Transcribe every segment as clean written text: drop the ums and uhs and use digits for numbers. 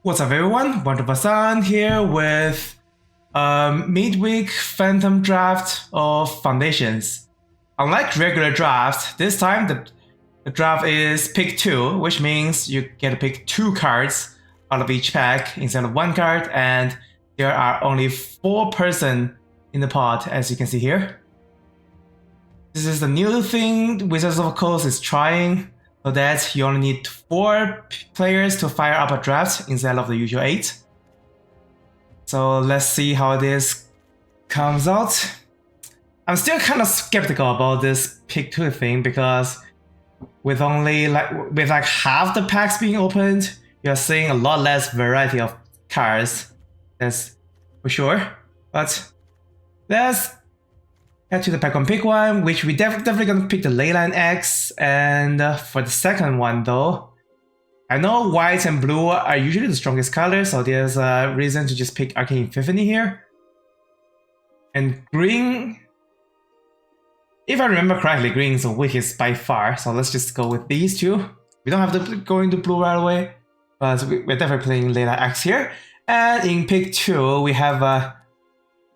What's up everyone, 124san's here with midweek phantom draft of foundations. Unlike regular draft, this time the draft is pick 2, which means you get to pick 2 cards out of each pack instead of 1 card, and there are only 4 person in the pot, as you can see here. This is the new thing Wizards of the Coast is trying, so that you only need 4 players to fire up a draft instead of the usual 8. So let's see how this comes out. I'm still kind of skeptical about this pick 2 thing because with half the packs being opened, you're seeing a lot less variety of cards. That's for sure. But let's head to the pack on pick 1, which we definitely gonna pick the Leyline X. And for the second one though, I know white and blue are usually the strongest colors, so there's a reason to just pick Arcane Epiphany here. And green, if I remember correctly, green is the weakest by far, so let's just go with these two. We don't have to go into blue right away, but we're definitely playing Leyline X here. And in pick 2, we have a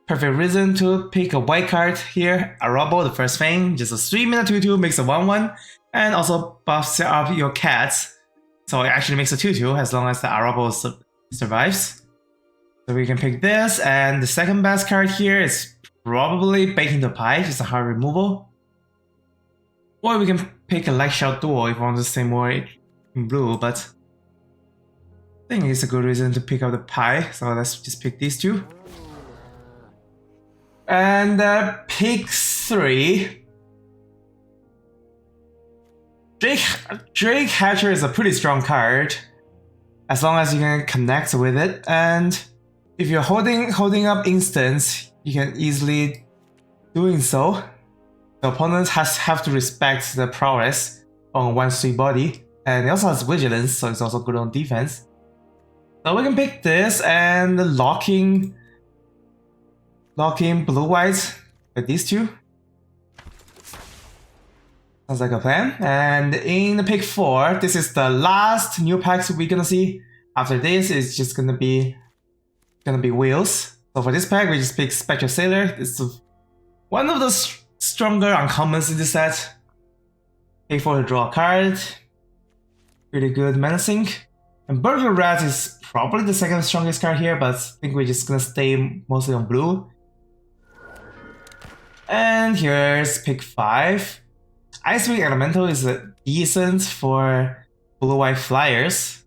perfect reason to pick a white card here, Arabo, the first thing, just a 3-mana 2/2, makes a 1/1, and also buffs up your cats. So it actually makes a 2/2 as long as the Arabo survives. So we can pick this, and the second best card here is probably Baking the Pie, just a hard removal. Or we can pick a Light Shot Duel if we want to stay more in blue, but I think it's a good reason to pick up the Pie, so let's just pick these two. And pick 3. Drake Hatcher is a pretty strong card, as long as you can connect with it, and if you're holding up instants, you can easily doing so. The opponent have to respect the prowess on 1/3 body, and it also has vigilance, so it's also good on defense. So we can pick this and locking blue-white with these two. Sounds like a plan. And in the pick 4, this is the last new packs we're gonna see. After this, it's just gonna be wheels. So for this pack, we just pick Spectral Sailor. It's one of the stronger uncommons in this set. Pick 4 to draw a card. Pretty good menacing. And Burglar Rat is probably the second strongest card here, but I think we're just gonna stay mostly on blue. And here's pick 5. Ice-Wing Elemental is decent for blue-white flyers.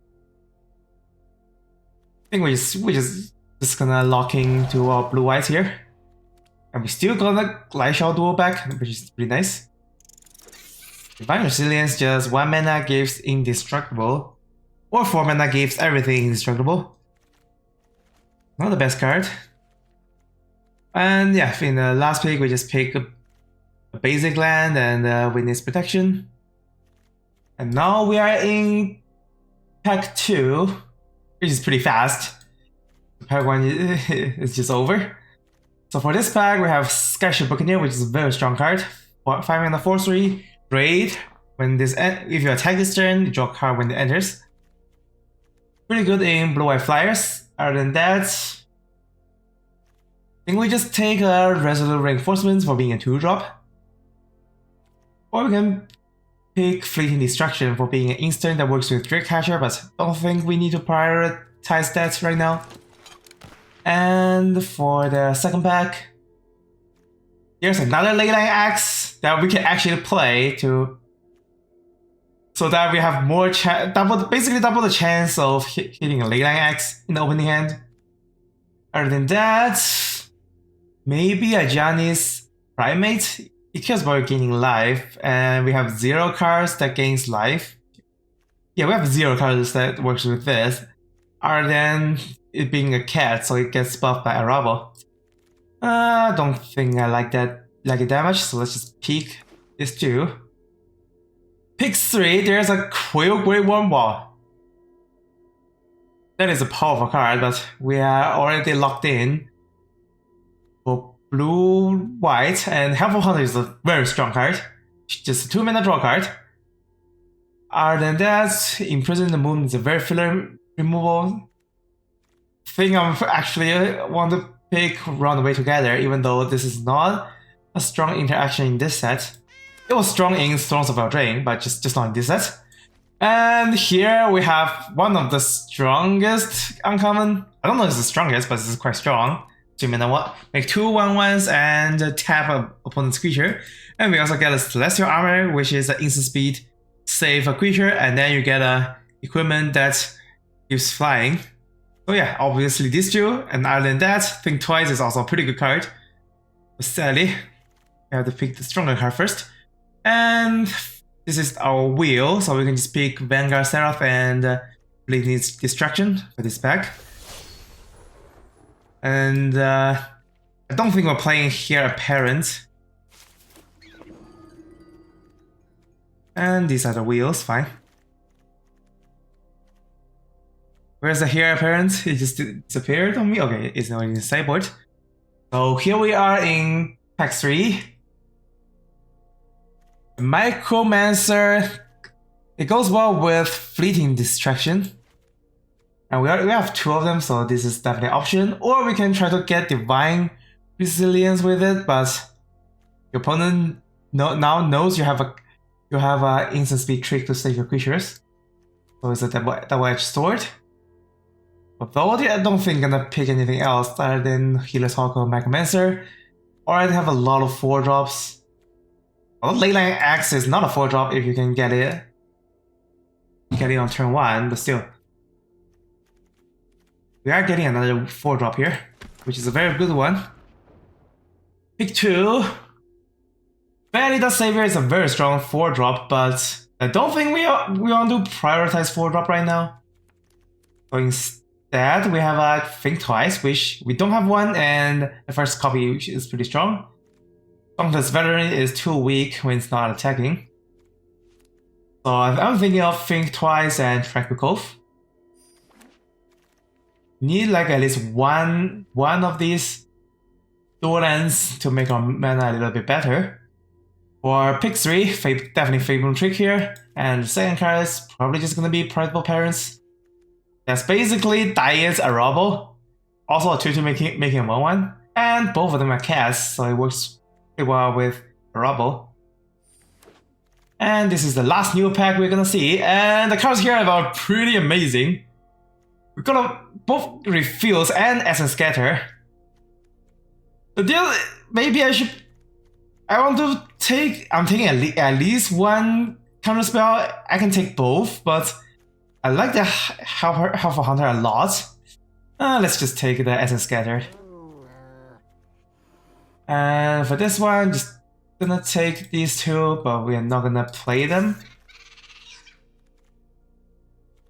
I think we're just gonna lock into our blue-white here. And we're still gonna Light Shot Duel back, which is pretty nice. Divine Resilience, just 1 mana gives Indestructible, or 4 mana gives everything Indestructible. Not the best card. And yeah, in the last pick, we just pick a basic land and Witness Protection. And now we are in pack 2, which is pretty fast. Pack 1 is just over. So for this pack, we have Skyship Buccaneer, which is a very strong card. 5 mana 4/3, Raid. If you attack this turn, you draw a card when it enters. Pretty good in blue-white flyers. Other than that, I think we just take a Resolute Reinforcement for being a 2-drop. Or we can pick Fleeting Destruction for being an instant that works with Drake Hatcher, but don't think we need to prioritize that right now. And for the second pack, here's another Leyline Axe that we can actually play so that we have more basically double the chance of hitting a Leyline Axe in the opening hand. Other than that, maybe a Janis Primate. It cares about gaining life, and we have 0 cards that gains life. Yeah, we have 0 cards that works with this, other than it being a cat, so it gets buffed by Arabo. I don't think I like it that much, so let's just pick this too. Pick 3, there's a Quill Grey Wormwall. That is a powerful card, but we are already locked in for blue-white, and Helpful Hunter is a very strong card. Just a 2 mana draw card. Other than that, Imprison the Moon is a very filler removal. think I'm actually want to pick Run Away Together, even though this is not a strong interaction in this set. It was strong in Thrones of Eldraine, but just not in this set. And here we have one of the strongest uncommon. I don't know if it's the strongest, but this is quite strong. 2-mana what? Make 2 1/1s and tap an opponent's creature. And we also get a Celestial Armor, which is an instant speed save a creature, and then you get a equipment that gives flying. So yeah, obviously these two, and other than that, Think Twice is also a pretty good card. But sadly, we have to pick the stronger card first. And this is our wheel, so we can just pick Vanguard Seraph and Bleeding Distraction for this pack. And I don't think we're playing Heir Apparent. And these are the wheels, fine. Where's the Heir Apparent? It just disappeared on me? Okay, it's not in the sideboard. So here we are in pack 3. Micromancer. It goes well with Fleeting Distraction. And we have 2 of them, so this is definitely an option. Or we can try to get Divine Resilience with it, but your opponent now knows you have a instant speed trick to save your creatures. So it's a double-edged sword. But though I don't think I'm gonna pick anything else other than Healer's Hawk or Micromancer. Or I'd have a lot of 4-drops. Well, Leyline Axe is not a 4-drop if you can get it. Get it on turn 1, but still. We are getting another 4-drop here, which is a very good one. Pick-2. Valida Savior is a very strong 4-drop, but I don't think we want to prioritize 4-drop right now. So instead, we have a Think Twice, which we don't have one, and the first copy is pretty strong. Dauntless Veteran is too weak when it's not attacking. So I'm thinking of Think Twice and Tranquil Cove. Need like at least one of these dual lands to make our mana a little bit better. For pick 3, definitely Fabled Trick here, and the second card is probably just gonna be Prideful Parents. That's basically Diet's Arable, also a 2/2 making a 1/1, and both of them are cast, so it works pretty well with Arable. And this is the last new pack we're gonna see, and the cards here are pretty amazing. We're gonna both Refuse and Essence Scatter. The deal, maybe I'm taking at least one counterspell. I can take both, but I like the Helpful Hunter a lot. Let's just take the Essence Scatter. And for this one, just gonna take these two, but we are not gonna play them.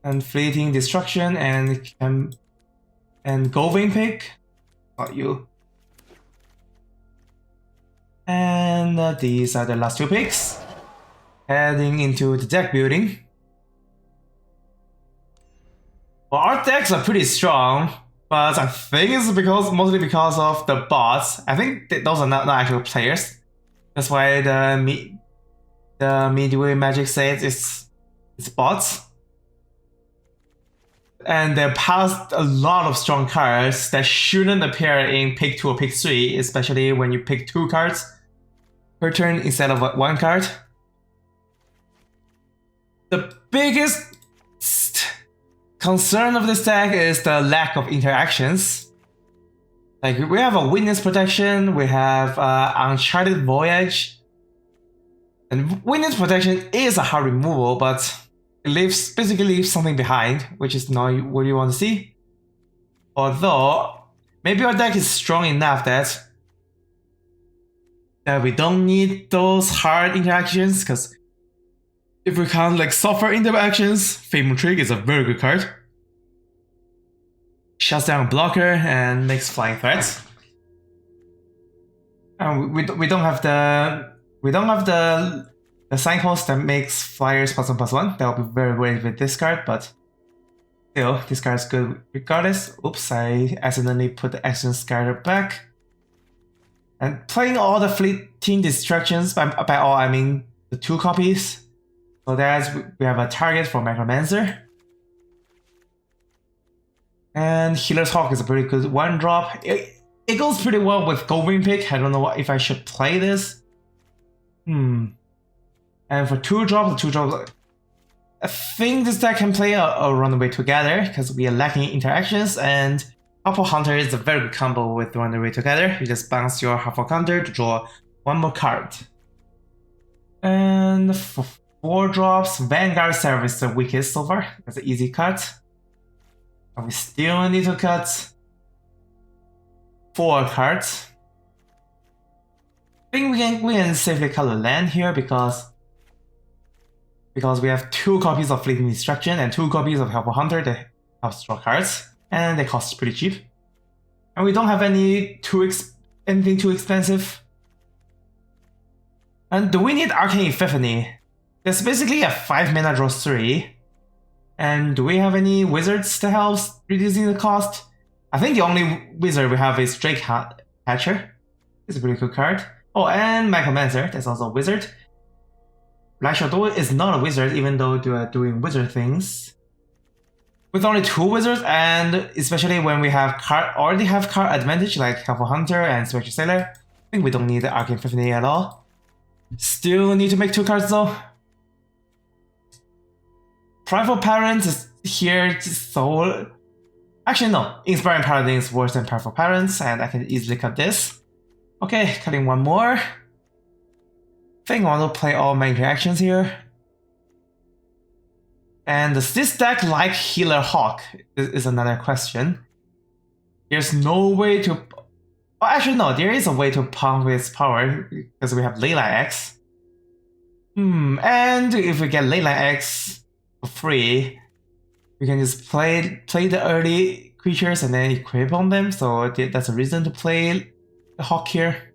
And Fleeting Destruction and Goving Pick. Not you. And these are the last 2 picks. Heading into the deck building. Well, our decks are pretty strong, but I think it's mostly because of the bots. I think those are not actual players. That's why the Midway Magic says it's bots. And they passed a lot of strong cards that shouldn't appear in pick 2 or pick 3, especially when you pick 2 cards per turn instead of 1 card. The biggest concern of this deck is the lack of interactions. Like, we have a Witness Protection, we have Uncharted Voyage. And Witness Protection is a hard removal, but it basically leaves something behind, which is not what you want to see. Although, maybe our deck is strong enough that we don't need those hard interactions, because if we can't like suffer interactions, Fabled Trick is a very good card. Shuts down a blocker and makes flying threats. And we don't have the signpost that makes flyers +1/+1. That will be very great with this card, but still, this card is good regardless. Oops, I accidentally put the Action Scatter back. And playing all the Fleeting Distractions, by all I mean the 2 copies. So we have a target for Micromancer. And Healer's Hawk is a pretty good 1-drop. It goes pretty well with Goldwing Pick. I don't know if I should play this. And for 2-drops, I think this deck can play a Runaway Together because we are lacking interactions, and Huffle Hunter is a very good combo with Runaway Together. You just bounce your Huffle Hunter to draw one more card. And for 4-drops, Vanguard Seraph is the weakest so far. That's an easy cut. But we still need to cut 4 cards. I think we can safely cut a land here because we have 2 copies of Fleeting Destruction and 2 copies of Helpful Hunter that help draw cards, and they cost pretty cheap. And we don't have anything too expensive. And do we need Arcane Epiphany? It's basically a 5-mana draw 3. And do we have any wizards that helps reducing the cost? I think the only wizard we have is Drake Hatcher. It's a pretty good card. Oh, and Mechromancer, that's also a wizard. Black Shadow is not a wizard, even though they are doing wizard things. With only 2 wizards, and especially when we have already have card advantage like Helpful Hunter and Spectre Sailor, I think we don't need the Arcane Epiphany at all. Still need to make 2 cards though. Prideful Parent is here, so... Actually no, Inspiring Paladin is worse than Prideful Parents, and I can easily cut this. Okay, cutting 1 more. I think I want to play all my interactions here. And does this deck like Healer Hawk is another question. There's no way to... Oh, actually no, there is a way to pump its power because we have Leyline X. And if we get Leyline X for free, we can just play the early creatures and then equip on them, so that's a reason to play the Hawk here.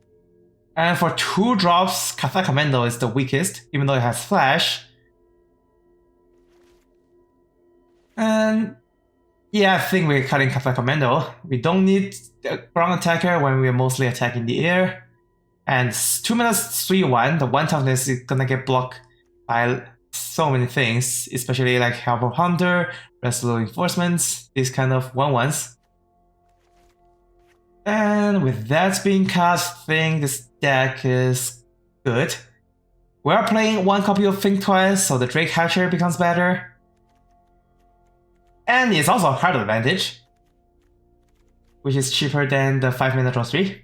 And for 2-drops, Katha Commando is the weakest, even though it has Flash. And yeah, I think we're cutting Katha Commando. We don't need a ground attacker when we're mostly attacking the air. And 2 mana 3/1, the 1 toughness is gonna get blocked by so many things, especially like Helpful Hunter, Resolute Enforcements, these kind of 1/1s. And with that being cut, I think this deck is good. We are playing 1 copy of Think Twice, so the Drake Hatcher becomes better. And it's also a card advantage, which is cheaper than the 5-mana draw 3.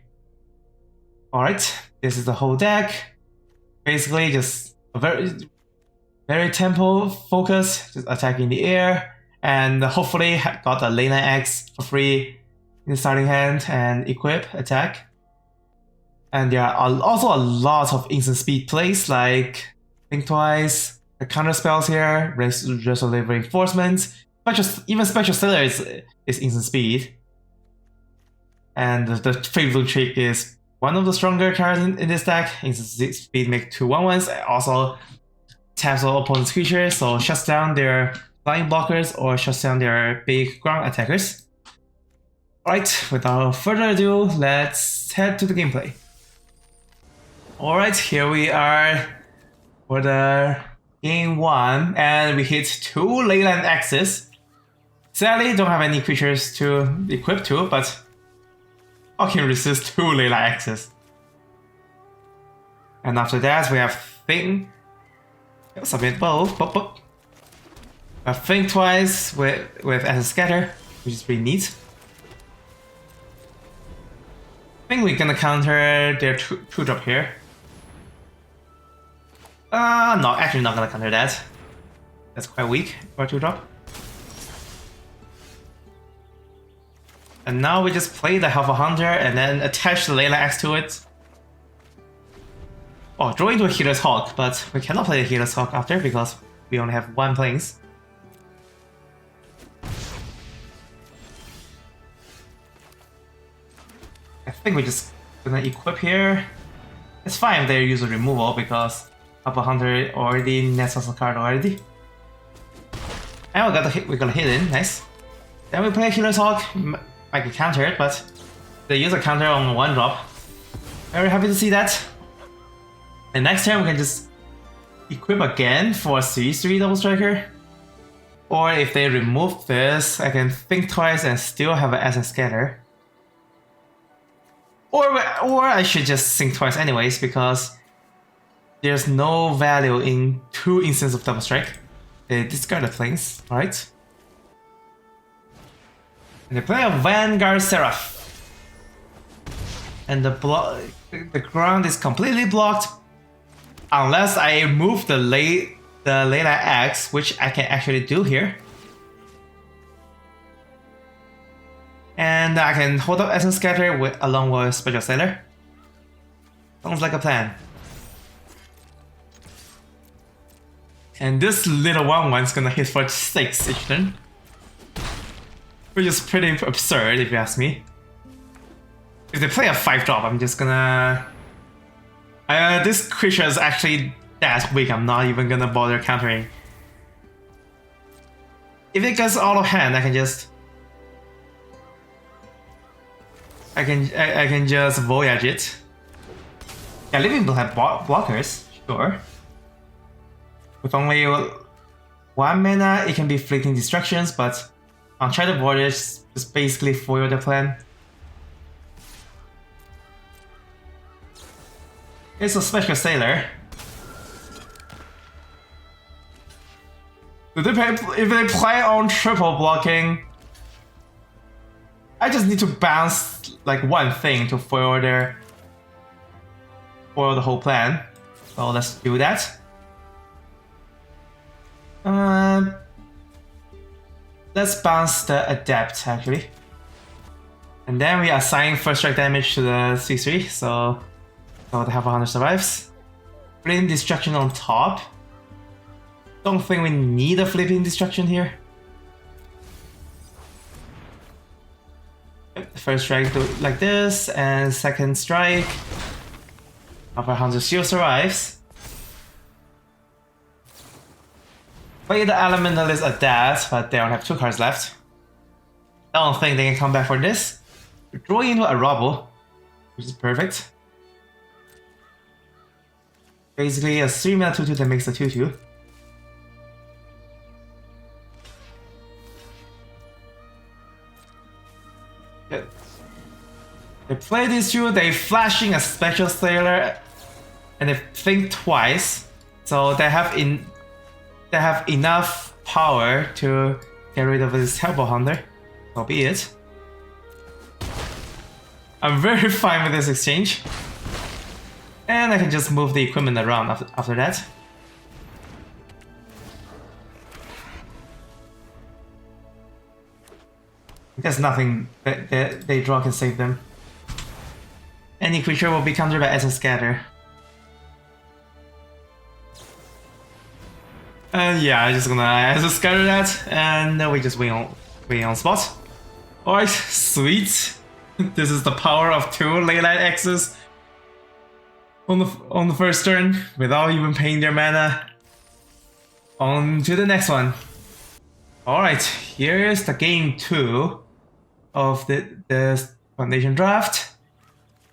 Alright, this is the whole deck. Basically just a very tempo focus, just attacking the air, and hopefully got a Leyline X for free in the starting hand and equip, attack. And there are also a lot of instant speed plays like Think Twice, the counter spells here, Resolute Reinforcements. Even Spectre Sailor is instant speed. And the favorite trick is one of the stronger cards in this deck. Instant speed make 2 1/1s, also taps all opponent's creatures, so shuts down their flying blockers or shuts down their big ground attackers. Alright, without further ado, let's head to the gameplay. Alright, here we are for the game 1, and we hit 2 Leyline X's. Sadly, don't have any creatures to equip to, but I can resist 2 Leyline X's. And after that, we have Think. Submit both. Think Twice with as a scatter, which is pretty neat. I think we're gonna counter their 2-drop here. No, actually not gonna counter that. That's quite weak for a 2-drop. And now we just play the Helpful Hunter and then attach the Leyline X to it. Oh, draw into a Healer's Hawk, but we cannot play the Healer's Hawk after because we only have 1 planes. I think we're just gonna equip here. It's fine if they use a removal because Helpful Hunter already nets us a card already. And we got a hit in, nice. Then we play a Healer's Hawk, might get countered, but they use a counter on 1-drop. Very happy to see that. And next turn we can just equip again for a 3/3 Double Striker. Or if they remove this, I can think twice and still have an Essence Scatter. Or I should just think twice anyways, because there's no value in 2 instances of Double Strike. They discard the planes, alright? And they play a Vanguard Seraph. And the ground is completely blocked unless I move the late line X, which I can actually do here. And I can hold up Essence Scatter along with Special Sailor. Sounds like a plan. And this little 1/1's gonna hit for 6 each turn. Which is pretty absurd if you ask me. If they play a 5-drop, I'm just gonna... this creature is actually that weak, I'm not even gonna bother countering. If it gets out of hand, I can just... I can just Voyage it. Yeah, Living will have blockers, sure. With only 1 mana, it can be Fleeting Destructions, but Uncharted Voyage just basically foil the plan. It's a Special Sailor. If they play on triple blocking, I just need to bounce like one thing to foil the whole plan. So let's do that. Let's bounce the Adept actually. And then we assign first strike damage to the 3/3, so the Half Hunter survives. Flame Destruction on top. Don't think we need a Flipping Destruction here. First strike do it like this, and second strike. Half Hunter still survives. Play the Elementalist Adapt, but they don't have 2 cards left. I don't think they can come back for this. We're drawing into a Rubble, which is perfect. Basically a 3-mana 2/2 that makes a 2/2. They play these 2, they flashing a Special Sailor, and they think twice, so they have enough power to get rid of this Helper Hunter. So be it. I'm very fine with this exchange. And I can just move the equipment around after that. There's nothing that they draw can save them. Any creature will be countered by Essence Scatter. And yeah, I'm just gonna Essence Scatter that, and then we just win on spot. Alright, sweet. This is the power of 2 Leyline X's on the first turn without even paying their mana. On to the next one. Alright, here's the game 2 of the Foundation Draft.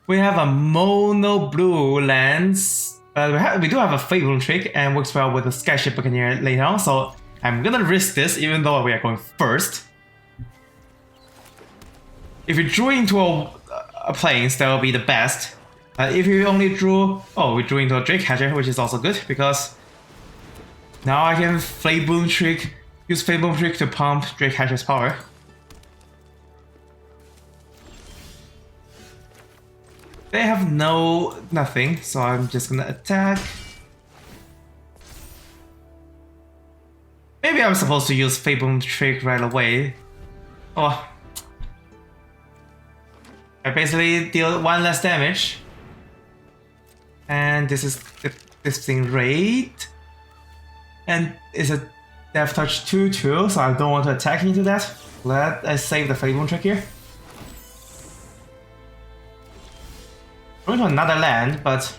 We have a mono blue lands. We do have a Fable Trick and works well with the Skyship Buccaneer later on, so I'm gonna risk this even though we are going first. If you drew into a plains, that will be the best. If you only drew... Oh, we drew into a Drake Hatcher, which is also good because now I can use Fable Trick to pump Drake Hatcher's power. They have nothing, so I'm just gonna attack. Maybe I'm supposed to use Fable Trick right away. Oh. I basically deal 1 less damage. And this is this thing Raid. And it's a Death Touch 2/2, so I don't want to attack into that. Let I save the Fable Trick here. Going to another land, but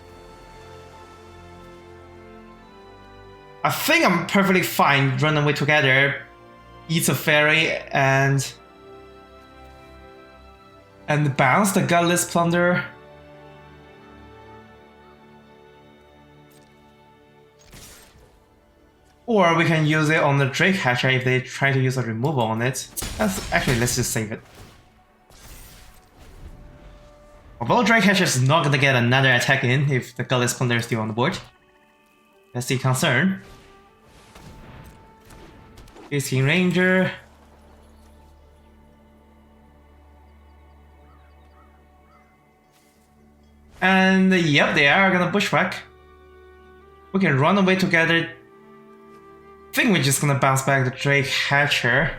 I think I'm perfectly fine running away together, eats a fairy and bounce the Gutless Plunder. Or we can use it on the Drake Hatcher if they try to use a removal on it. Actually, let's just save it. Although Drake Hatcher is not gonna get another attack in if the Godless Plunder is still on the board. That's the concern. Here's King Ranger. And yep, they are gonna Bushwhack. We can run away together. I think we're just gonna bounce back the Drake Hatcher.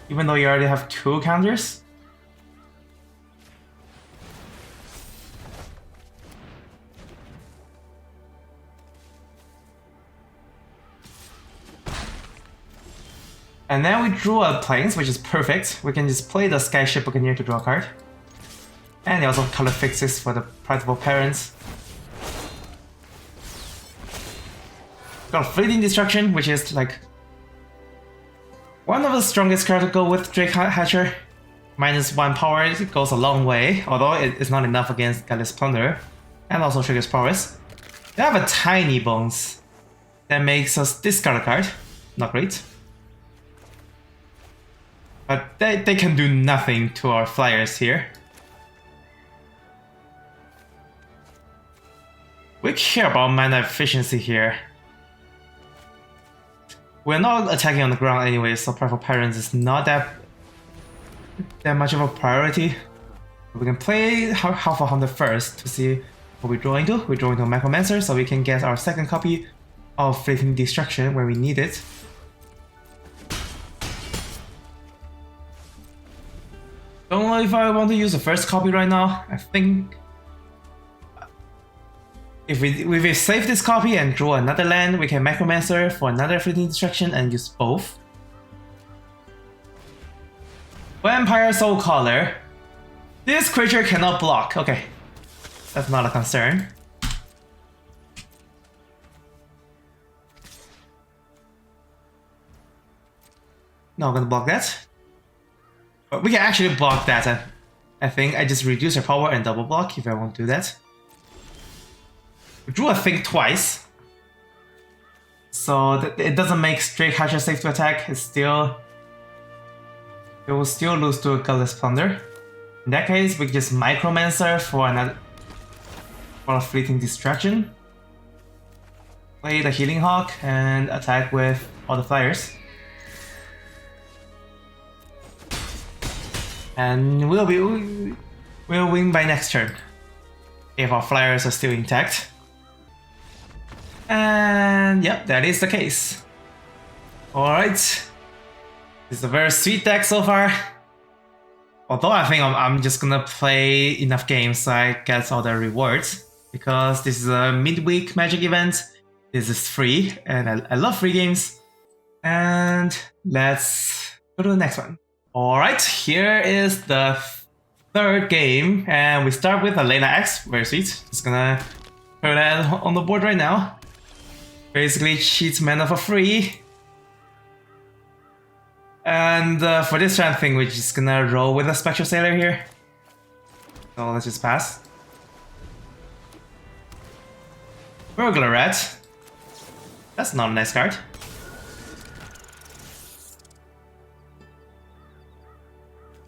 Even though you already have 2 counters. And then we drew a Plains, which is perfect. We can just play the Skyship Buccaneer to draw a card. And they also color fixes for the Prideful Parents. Got Fleeting Destruction, which is like one of the strongest cards to go with Drake Hatcher. -1 power, it goes a long way, although it's not enough against Godless Plunder. And also triggers Prowess. They have a tiny bones that makes us discard a card. Not great. But they can do nothing to our flyers here. We care about mana efficiency here. We're not attacking on the ground anyway, so Prideful Parents is not that much of a priority. We can play half a hunter first to see what we draw into. We draw into a Necromancer, so we can get our second copy of Fleeting Destruction when we need it. Don't know if I want to use the first copy right now. I think if we save this copy and draw another land, we can Necromancer for another Fleeting Destruction and use both. Vampire Soul Caller. This creature cannot block. Okay, that's not a concern. Not gonna block that. But we can actually block that. I think I just reduce her power and double block if I want to do that. We drew a Think twice. So it doesn't make Drake Hatcher safe to attack. It will still lose to a Godless Plunder. In that case, we can just Micromancer for a Fleeting Destruction. Play the Healing Hawk and attack with all the flyers. And we'll win by next turn if our flyers are still intact. And yep, that is the case. Alright. This is a very sweet deck so far. Although I think I'm just gonna play enough games so I get all the rewards. Because this is a midweek Magic event. This is free, and I love free games. And let's go to the next one. Alright, here is the third game, and we start with a Lena X, very sweet. Just gonna put that on the board right now. Basically cheats mana for free. And for this turn thing, we're just gonna roll with a Spectral Sailor here. So let's just pass. Burglar Rat. That's not a nice card.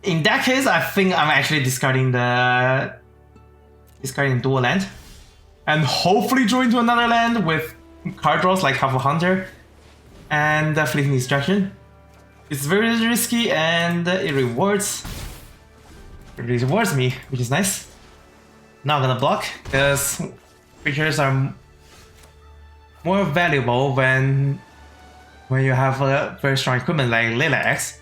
In that case, I think I'm actually discarding dual land, and hopefully draw into another land with card draws like Half a Hunter and Fleeting Destruction. It's very risky, and it rewards me, which is nice. Not gonna block because creatures are more valuable when you have a very strong equipment like Layla X.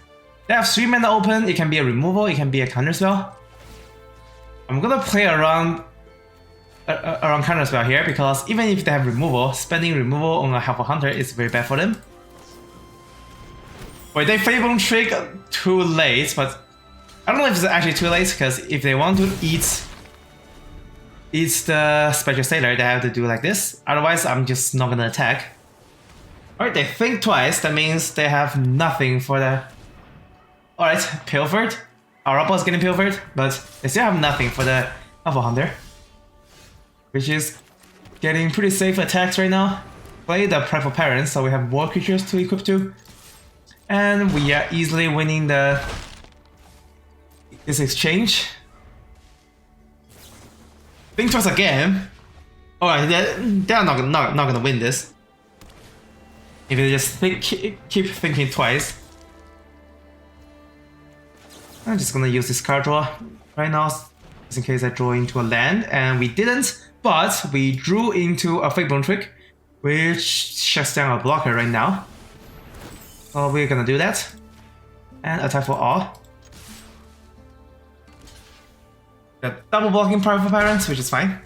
They have 3 mana open, it can be a removal, it can be a counterspell. I'm gonna play around counterspell here because even if they have removal, spending removal on a Half a Hunter is very bad for them. Wait, they Fable Trick too late, but I don't know if it's actually too late because if they want to eat the Spectral Sailor, they have to do like this. Otherwise, I'm just not gonna attack. Alright, they think twice, that means they have nothing for the... Alright, pilfered. Our oppo is getting pilfered, but they still have nothing for the Half a Hunter, which is getting pretty safe attacks right now. play the Prideful Parents, so we have more creatures to equip to. And we are easily winning this exchange. Think twice again. Alright, they're not gonna win this. If they just keep thinking twice. I'm just gonna use this card draw right now, just in case I draw into a land, and we didn't, but we drew into a Fake Bone Trick, which shuts down a blocker right now. So we're gonna do that, and attack for all. The double blocking Prideful Parents, which is fine.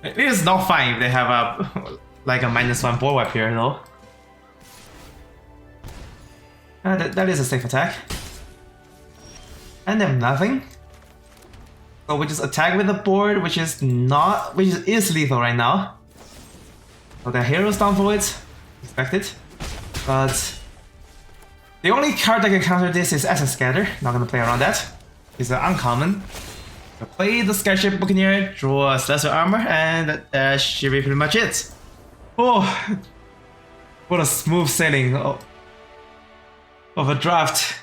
It is not fine if they have a like a -1 board wipe here though. That is a safe attack. And they have nothing. So we just attack with the board, which is lethal right now. So the hero's down for it. Expected. But the only card that can counter this is Essence Scatter. Not gonna play around that. It's an uncommon. So play the Skyship Buccaneer, draw a Celestial Armor, and that should be pretty much it. Oh, what a smooth sailing of a draft.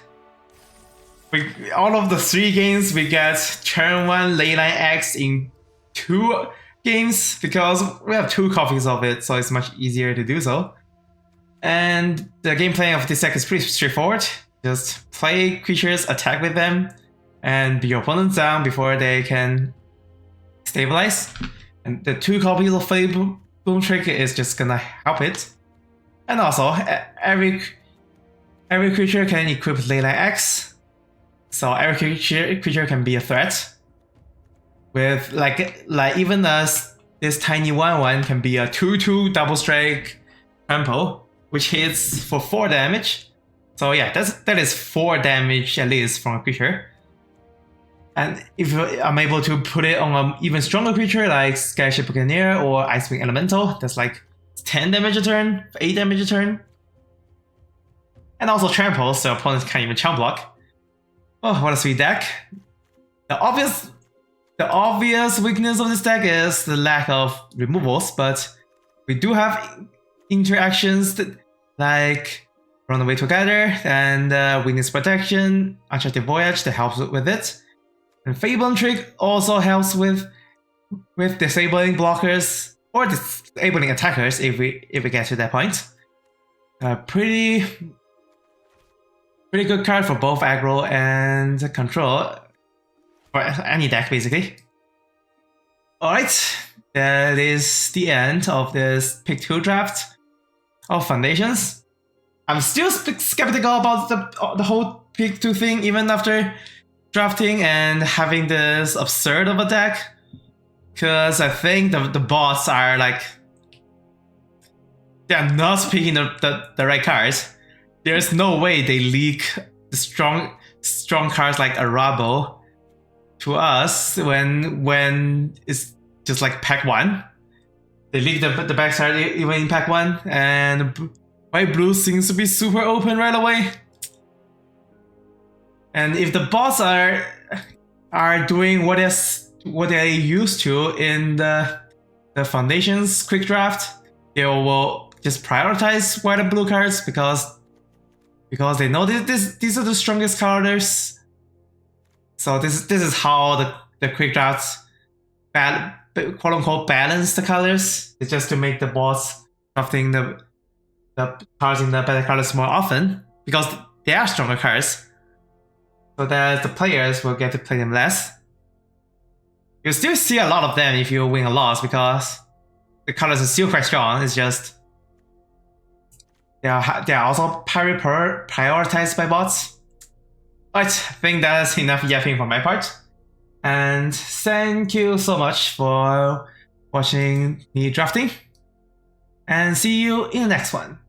All of the 3 games we get turn 1 Leyline X in 2 games because we have 2 copies of it, so it's much easier to do so. And the gameplay of this deck is pretty straightforward. Just play creatures, attack with them, and beat your opponents down before they can stabilize. And the 2 copies of Fake Bone Trick is just gonna help it. And also, every creature can equip Leyline X, so every creature can be a threat. With like even this tiny 1/1 can be a 2/2 double strike trample, which hits for 4 damage. So yeah, that is 4 damage at least from a creature. And if I'm able to put it on an even stronger creature like Skyship Buccaneer or Icewing Elemental, that's like 10 damage a turn, 8 damage a turn. And also trample, so opponents can't even chump block. Oh, what a sweet deck. The obvious weakness of this deck is the lack of removals, but we do have interactions like Runaway Together and Witness Protection, Uncharted Voyage that helps with it. And Fake Bone Trick also helps with disabling blockers or disabling attackers if we get to that point. Pretty good card for both aggro and control, for any deck basically. Alright, that is the end of this Pick-2 draft of Foundations. I'm still skeptical about the whole Pick-2 thing even after drafting and having this absurd of a deck, because I think the bots are like, they're not picking the right cards. There's no way they leak the strong cards like Arabo to us when it's just like pack 1. They leak the backside even in pack 1, and white blue seems to be super open right away. And if the bots are doing what they're used to in the Foundations quick draft, they will just prioritize white and blue cards because they know these are the strongest colors. So this is how the quick drafts quote unquote balance the colors. It's just to make the bots drafting the cards in the better colors more often because they are stronger cards. So that the players will get to play them less. You'll still see a lot of them if you win a loss because the colors are still quite strong. It's just they are also prioritized by bots. Alright, I think that's enough yapping for my part. And thank you so much for watching me drafting. And see you in the next one.